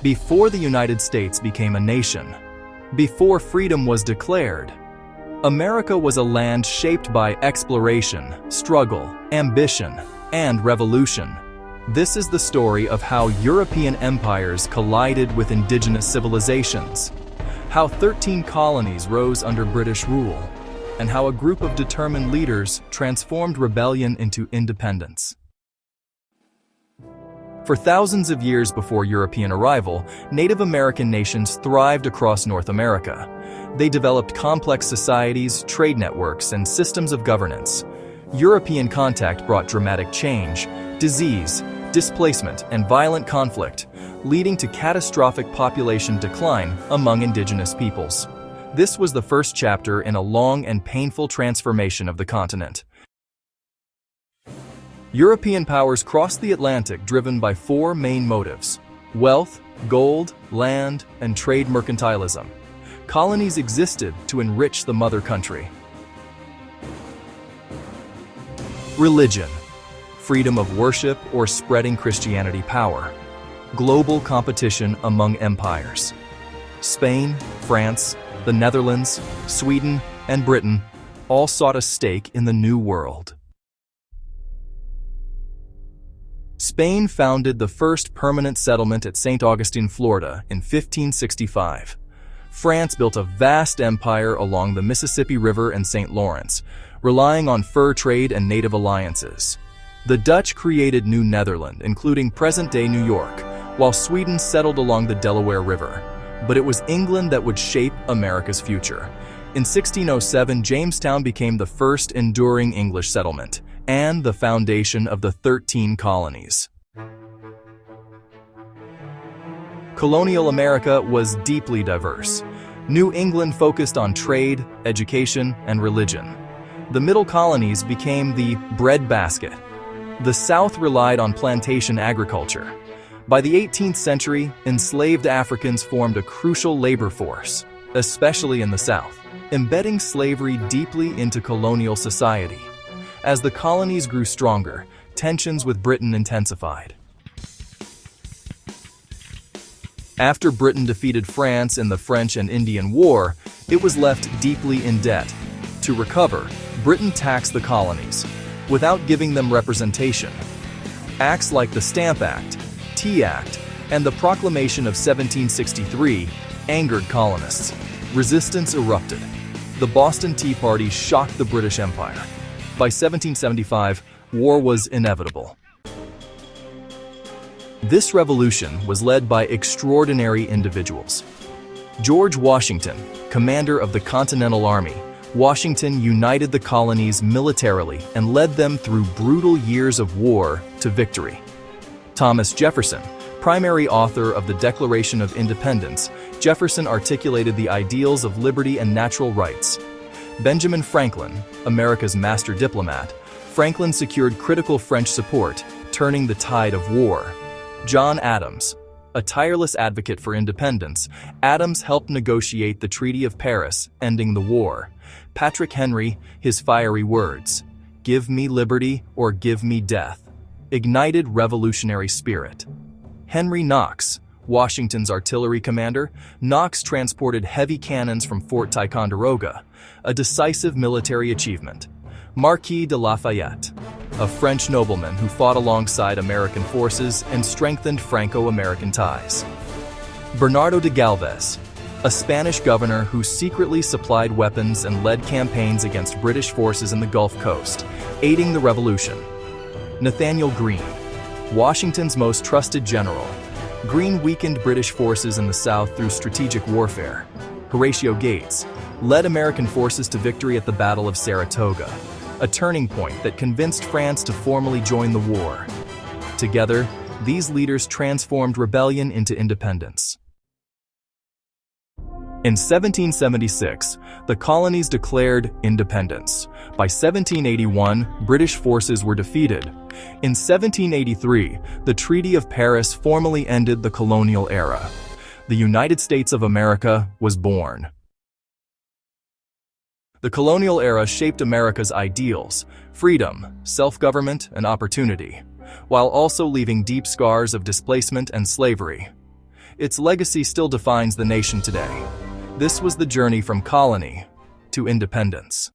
Before the United States became a nation, before freedom was declared, America was a land shaped by exploration, struggle, ambition, and revolution. This is the story of how European empires collided with indigenous civilizations, how 13 colonies rose under British rule, and how a group of determined leaders transformed rebellion into independence. For thousands of years before European arrival, Native American nations thrived across North America. They developed complex societies, trade networks, and systems of governance. European contact brought dramatic change, disease, displacement, and violent conflict, leading to catastrophic population decline among indigenous peoples. This was the first chapter in a long and painful transformation of the continent. European powers crossed the Atlantic driven by four main motives: wealth, gold, land, and trade mercantilism. Colonies existed to enrich the mother country. Religion, freedom of worship or spreading Christianity power. Global competition among empires. Spain, France, the Netherlands, Sweden, and Britain all sought a stake in the New World. Spain founded the first permanent settlement at St. Augustine, Florida in 1565. France built a vast empire along the Mississippi River and St. Lawrence, relying on fur trade and native alliances. The Dutch created New Netherland, including present-day New York, while Sweden settled along the Delaware River. But it was England that would shape America's future. In 1607, Jamestown became the first enduring English settlement and the foundation of the 13 colonies. Colonial America was deeply diverse. New England focused on trade, education, and religion. The middle colonies became the breadbasket. The South relied on plantation agriculture. By the 18th century, enslaved Africans formed a crucial labor force, especially in the South, embedding slavery deeply into colonial society. As the colonies grew stronger, tensions with Britain intensified. After Britain defeated France in the French and Indian War, it was left deeply in debt. To recover, Britain taxed the colonies, without giving them representation. Acts like the Stamp Act, Tea Act, and the Proclamation of 1763 angered colonists. Resistance erupted. The Boston Tea Party shocked the British Empire. By 1775, war was inevitable. This revolution was led by extraordinary individuals. George Washington, commander of the Continental Army, Washington united the colonies militarily and led them through brutal years of war to victory. Thomas Jefferson, primary author of the Declaration of Independence, Jefferson articulated the ideals of liberty and natural rights. Benjamin Franklin, America's master diplomat, Franklin secured critical French support, turning the tide of war. John Adams, a tireless advocate for independence, Adams helped negotiate the Treaty of Paris, ending the war. Patrick Henry, his fiery words, "Give me liberty or give me death," ignited revolutionary spirit. Henry Knox, Washington's artillery commander, Knox transported heavy cannons from Fort Ticonderoga, a decisive military achievement. Marquis de Lafayette, a French nobleman who fought alongside American forces and strengthened Franco-American ties. Bernardo de Galvez, a Spanish governor who secretly supplied weapons and led campaigns against British forces in the Gulf Coast, aiding the revolution. Nathaniel Greene, Washington's most trusted general. Greene weakened British forces in the South through strategic warfare. Horatio Gates led American forces to victory at the Battle of Saratoga, a turning point that convinced France to formally join the war. Together, these leaders transformed rebellion into independence. In 1776, the colonies declared independence. By 1781, British forces were defeated. In 1783, the Treaty of Paris formally ended the colonial era. The United States of America was born. The colonial era shaped America's ideals, freedom, self-government, and opportunity, while also leaving deep scars of displacement and slavery. Its legacy still defines the nation today. This was the journey from colony to independence.